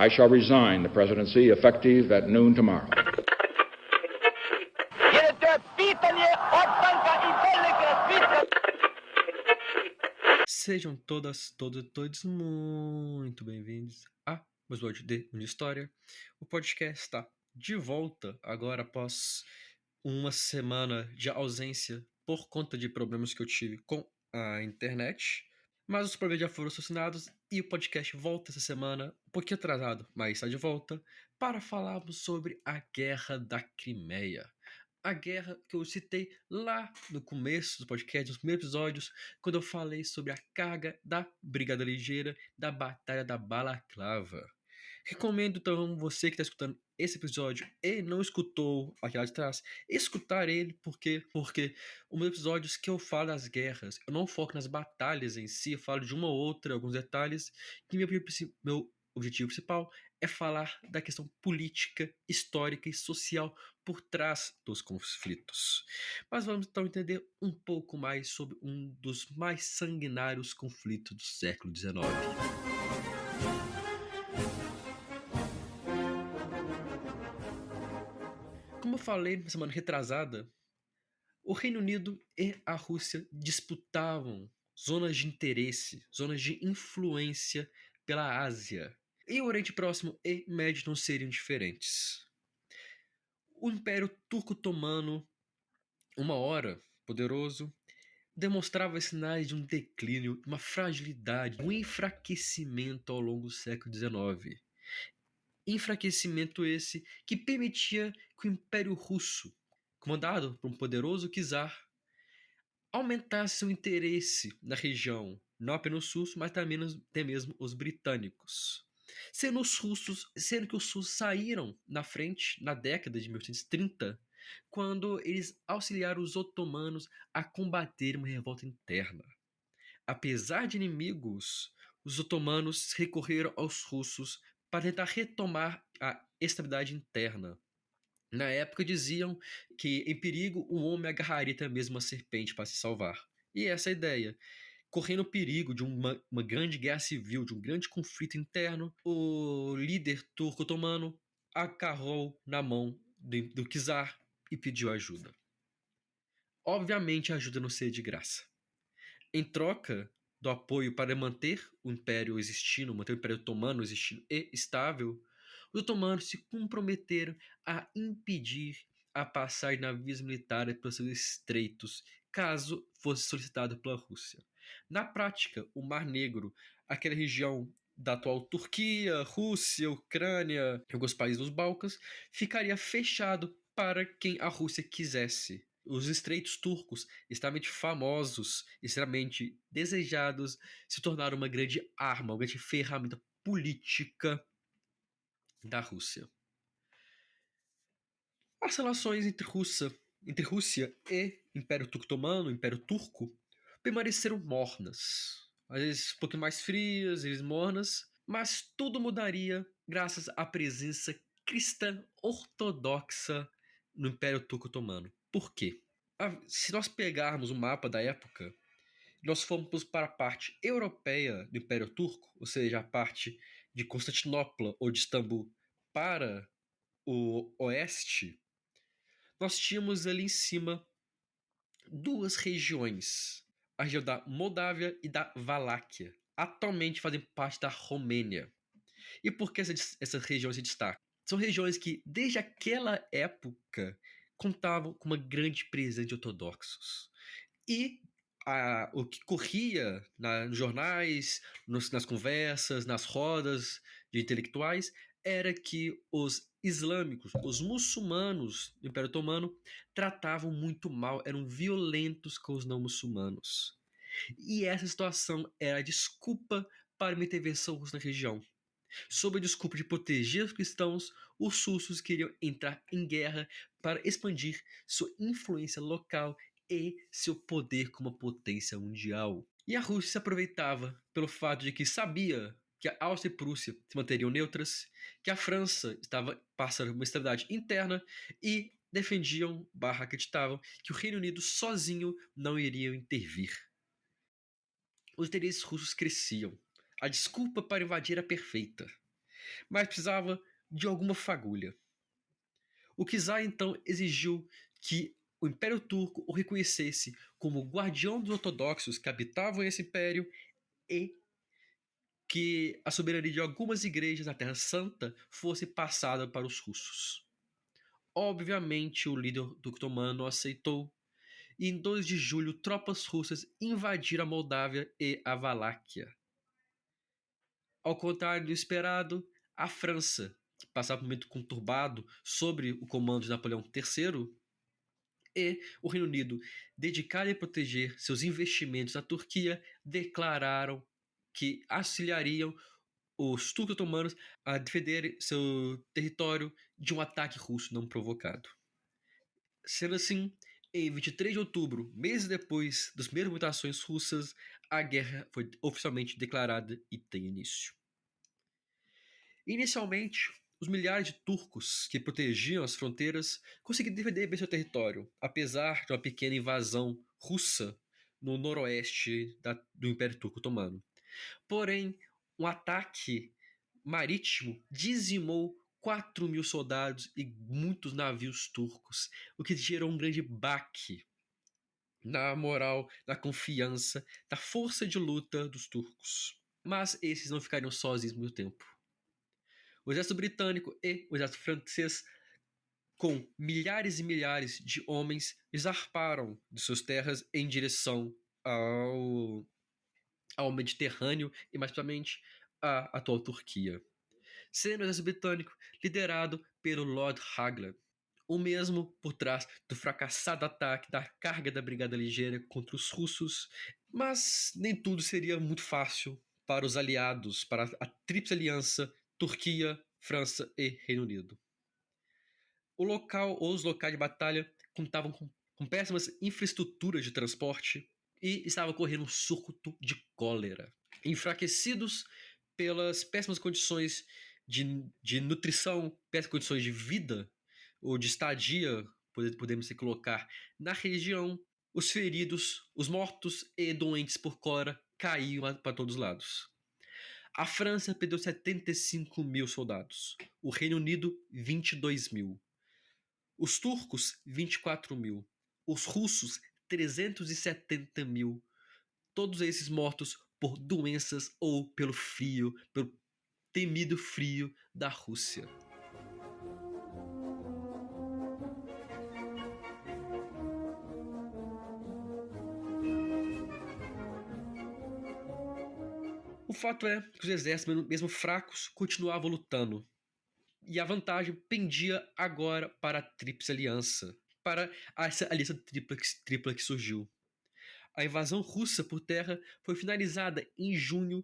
I shall resign the presidency effective at noon tomorrow. Sejam todas, todos e todos muito bem-vindos a mais um de História. O podcast está de volta agora após uma semana de ausência por conta de problemas que eu tive com a internet. Mas os problemas já foram solucionados e o podcast volta essa semana, um pouquinho atrasado, mas está de volta, para falarmos sobre a Guerra da Crimeia. A guerra que eu citei lá no começo do podcast, nos primeiros episódios, quando eu falei sobre a carga da Brigada Ligeira da Batalha da Balaclava. Recomendo então você que está escutando esse episódio e não escutou aquele lá de trás, escutar ele porque os meus episódios que eu falo das guerras, eu não foco nas batalhas em si, eu falo de uma ou outra, alguns detalhes, que meu objetivo principal é falar da questão política, histórica e social por trás dos conflitos. Mas vamos então entender um pouco mais sobre um dos mais sanguinários conflitos do século XIX. Como eu falei na semana retrasada, o Reino Unido e a Rússia disputavam zonas de interesse, zonas de influência pela Ásia. E o Oriente Próximo e Médio não seriam diferentes. O Império Turco-Otomano, uma hora poderoso, demonstrava sinais de um declínio, uma fragilidade, um enfraquecimento ao longo do século XIX. Enfraquecimento esse que permitia que o Império Russo, comandado por um poderoso czar, aumentasse seu interesse na região, não apenas os russos, mas também até mesmo os britânicos. Sendo que os russos saíram na frente na década de 1830, quando eles auxiliaram os otomanos a combater uma revolta interna. Apesar de inimigos, os otomanos recorreram aos russos para tentar retomar a estabilidade interna. Na época diziam que em perigo o homem agarraria até mesmo uma serpente para se salvar. E essa é a ideia. Correndo o perigo de uma grande guerra civil, de um grande conflito interno, o líder turco-otomano agarrou na mão do czar e pediu ajuda. Obviamente a ajuda não seria de graça. Em troca do apoio para manter o Império existindo, manter o Império Otomano existindo e estável, os otomanos se comprometeram a impedir a passagem de navios militares pelos seus estreitos, caso fosse solicitado pela Rússia. Na prática, o Mar Negro, aquela região da atual Turquia, Rússia, Ucrânia e alguns países dos Balcãs, ficaria fechado para quem a Rússia quisesse. Os estreitos turcos, extremamente famosos, extremamente desejados, se tornaram uma grande arma, uma grande ferramenta política da Rússia. As relações entre Rússia e Império Turco-Otomano, Império Turco, permaneceram mornas. Às vezes um pouquinho mais frias, às vezes mornas, mas tudo mudaria graças à presença cristã ortodoxa no Império Turco-Otomano. Por quê? Se nós pegarmos o mapa da época, nós formos para a parte europeia do Império Turco, ou seja, a parte de Constantinopla ou de Istambul para o oeste, nós tínhamos ali em cima duas regiões, a região da Moldávia e da Valáquia, atualmente fazem parte da Romênia. E por que essas regiões se destacam? São regiões que, desde aquela época, contavam com uma grande presença de ortodoxos. E o que corria nos jornais, nas conversas, nas rodas de intelectuais, era que os islâmicos, os muçulmanos do Império Otomano, tratavam muito mal, eram violentos com os não muçulmanos. E essa situação era a desculpa para uma intervenção russa na região. Sob a desculpa de proteger os cristãos, os russos queriam entrar em guerra para expandir sua influência local e seu poder como potência mundial. E a Rússia se aproveitava pelo fato de que sabia que a Áustria e a Prússia se manteriam neutras, que a França estava passando por uma estabilidade interna e defendiam, acreditavam, que o Reino Unido sozinho não iria intervir. Os interesses russos cresciam. A desculpa para invadir era perfeita. mas precisava de alguma fagulha. O czar então exigiu que o Império Turco o reconhecesse como guardião dos ortodoxos que habitavam esse império e que a soberania de algumas igrejas na Terra Santa fosse passada para os russos. Obviamente, o líder do otomano aceitou, e em 2 de julho, tropas russas invadiram a Moldávia e a Valáquia. Ao contrário do esperado, a França, que passava por um momento conturbado sob o comando de Napoleão III, e o Reino Unido, dedicado a proteger seus investimentos na Turquia, declararam que auxiliariam os turcos otomanos a defender seu território de um ataque russo não provocado. Sendo assim, em 23 de outubro, meses depois das primeiras mutações russas, a guerra foi oficialmente declarada e tem início. Inicialmente, os milhares de turcos que protegiam as fronteiras conseguiram defender bem seu território, apesar de uma pequena invasão russa no noroeste do Império Turco Otomano. Porém, um ataque marítimo dizimou 4.000 soldados e muitos navios turcos, o que gerou um grande baque na moral, na confiança, na força de luta dos turcos. Mas esses não ficariam sozinhos muito tempo. O exército britânico e o exército francês, com milhares e milhares de homens, zarparam de suas terras em direção ao Mediterrâneo e, mais precisamente, à atual Turquia. Sendo o exército britânico liderado pelo Lord Raglan, o mesmo por trás do fracassado ataque da carga da Brigada Ligeira contra os russos, mas nem tudo seria muito fácil para os aliados, para a Tríplice Aliança, Turquia, França e Reino Unido. Os locais de batalha contavam com péssimas infraestruturas de transporte e estavam correndo um surto de cólera. Enfraquecidos pelas péssimas condições de nutrição, péssimas condições de vida ou de estadia, podemos se colocar, na região, os feridos, os mortos e doentes por cólera caíam para todos os lados. A França perdeu 75.000 soldados, o Reino Unido 22.000, os turcos 24.000, os russos 370.000, todos esses mortos por doenças ou pelo frio, pelo temido frio da Rússia. O fato é que os exércitos, mesmo fracos, continuavam lutando. E a vantagem pendia agora para a Tríplice Aliança, para essa aliança tripla que surgiu. A invasão russa por terra foi finalizada em junho,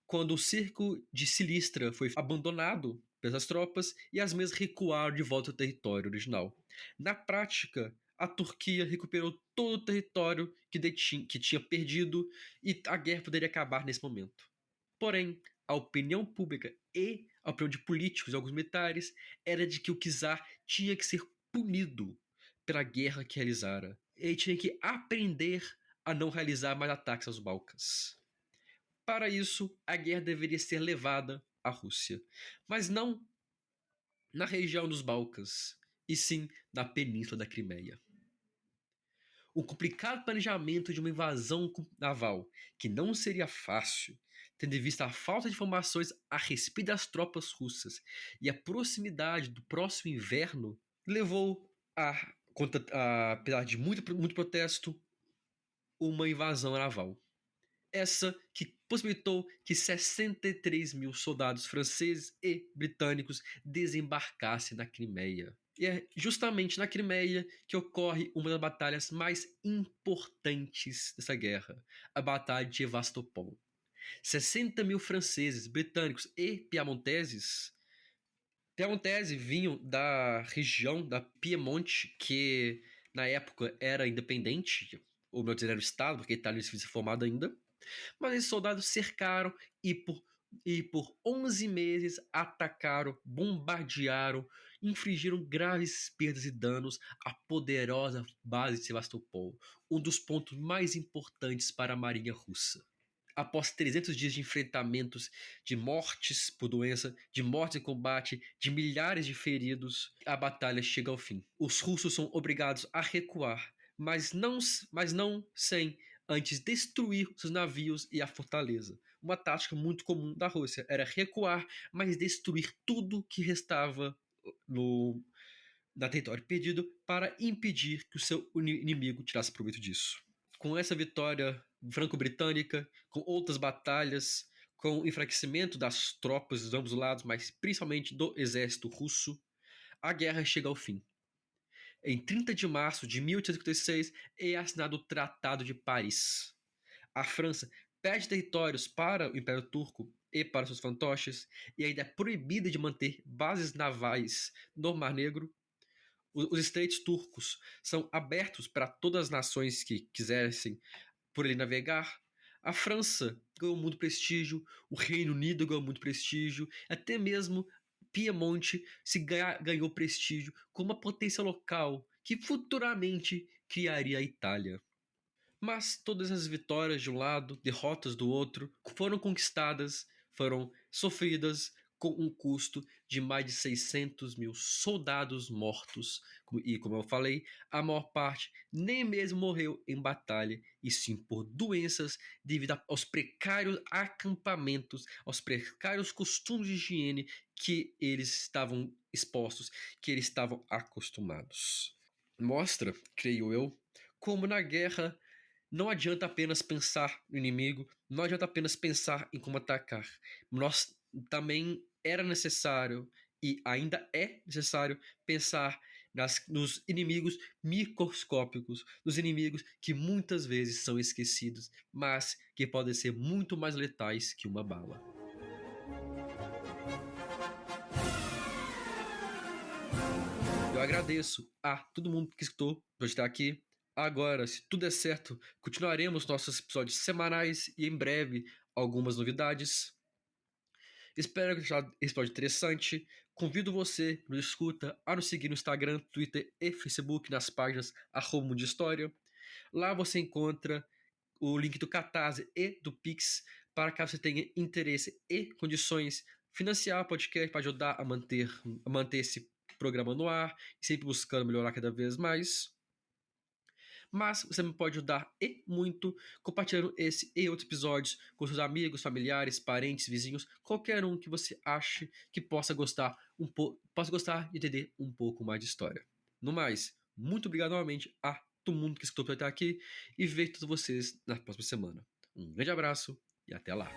quando o cerco de Silistra foi abandonado pelas tropas e as mesmas recuaram de volta ao território original. Na prática, a Turquia recuperou todo o território que tinha perdido e a guerra poderia acabar nesse momento. Porém, a opinião pública e a opinião de políticos e alguns militares era de que o czar tinha que ser punido pela guerra que realizara. Ele tinha que aprender a não realizar mais ataques aos Balcãs. Para isso, a guerra deveria ser levada à Rússia, mas não na região dos Balcãs, e sim na península da Crimeia. O complicado planejamento de uma invasão naval, que não seria fácil, tendo em vista a falta de informações a respeito das tropas russas e a proximidade do próximo inverno, levou apesar de muito protesto, uma invasão naval. Essa que possibilitou que 63.000 soldados franceses e britânicos desembarcassem na Crimeia. E é justamente na Crimeia que ocorre uma das batalhas mais importantes dessa guerra, a Batalha de Evastopol. 60.000 franceses, britânicos e piemonteses vinham da região da Piemonte, que na época era independente, ou melhor dizer, era o Estado, porque a Itália não tinha se formado ainda. Mas esses soldados cercaram e por 11 meses atacaram, bombardearam, infligiram graves perdas e danos à poderosa base de Sevastopol, um dos pontos mais importantes para a marinha russa. Após 300 dias de enfrentamentos, de mortes por doença, de mortes em combate, de milhares de feridos, a batalha chega ao fim. Os russos são obrigados a recuar, mas não sem antes destruir os navios e a fortaleza. Uma tática muito comum da Rússia era recuar, mas destruir tudo que restava na território perdido para impedir que o seu inimigo tirasse proveito disso. Com essa vitória franco-britânica, com outras batalhas, com o enfraquecimento das tropas dos ambos lados, mas principalmente do exército russo, a guerra chega ao fim. Em 30 de março de 1856 é assinado o Tratado de Paris. A França perde territórios para o Império Turco e para seus fantoches e ainda é proibida de manter bases navais no Mar Negro. Os estreitos turcos são abertos para todas as nações que quisessem por ele navegar. A França ganhou muito prestígio, o Reino Unido ganhou muito prestígio, até mesmo Piemonte ganhou prestígio como uma potência local que futuramente criaria a Itália. Mas todas as vitórias de um lado, derrotas do outro, foram conquistadas, foram sofridas com um custo de mais de 600 mil soldados mortos. E, como eu falei, a maior parte nem mesmo morreu em batalha, e sim por doenças devido aos precários acampamentos, aos precários costumes de higiene que eles estavam expostos, que eles estavam acostumados. Mostra, creio eu, como na guerra não adianta apenas pensar no inimigo, não adianta apenas pensar em como atacar. Nós também era necessário e ainda é necessário pensar nos inimigos microscópicos, nos inimigos que muitas vezes são esquecidos, mas que podem ser muito mais letais que uma bala. Eu agradeço a todo mundo que escutou por estar aqui. Agora, se tudo der certo, continuaremos nossos episódios semanais e em breve algumas novidades. Espero que tenha esse episódio interessante. Convido você, que nos escuta, a nos seguir no Instagram, Twitter e Facebook nas páginas @Mundo de História. Lá você encontra o link do Catarse e do Pix para caso você tenha interesse e condições financiar o podcast para ajudar a manter esse programa no ar e sempre buscando melhorar cada vez mais. Mas você me pode ajudar e muito compartilhando esse e outros episódios com seus amigos, familiares, parentes, vizinhos, qualquer um que você ache que possa gostar e entender um pouco mais de história. No mais, muito obrigado novamente a todo mundo que escutou até aqui e vejo todos vocês na próxima semana. Um grande abraço e até lá.